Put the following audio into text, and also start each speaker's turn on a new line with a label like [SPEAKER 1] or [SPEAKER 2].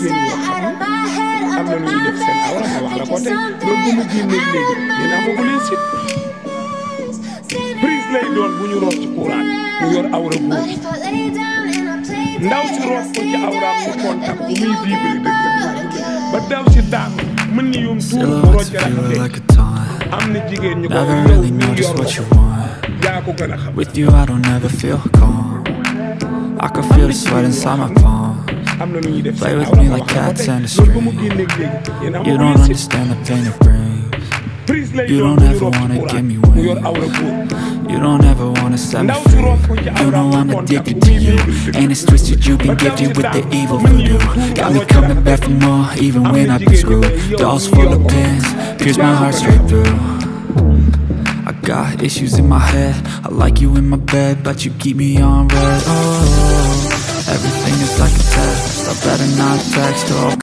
[SPEAKER 1] jigéen ñoo xam ne am na nu ñuy def seen awra ma wax la ko tey loolu bu mu génnee léegi yéen amagu leen si prise lay doon bu ñu roof ci courant mu yor awra góor ndaw si roof ko ci awraam mu kontaan bu muy vibré dëgg ba daw si daam mën ni yoom tuur mu rocc rafetee am na jigéen ñu ko yow ñu yor yaa ko gën a xam.
[SPEAKER 2] With you I don't ever feel calm. I can feel the sweat inside my palm. Play with me like cats and a string. You don't understand the pain it brings. You don't ever wanna give me wings. You don't ever wanna set me free. You know I'm addicted to you, and it's twisted. You've been gifted with the evil voodoo. Got me coming back for more, even when I've been screwed. Dolls full of pins, pierce my heart straight through. I got issues in my head. I like you in my bed, but you keep me on red. Oh, everything is like a test. I better not text. Oh.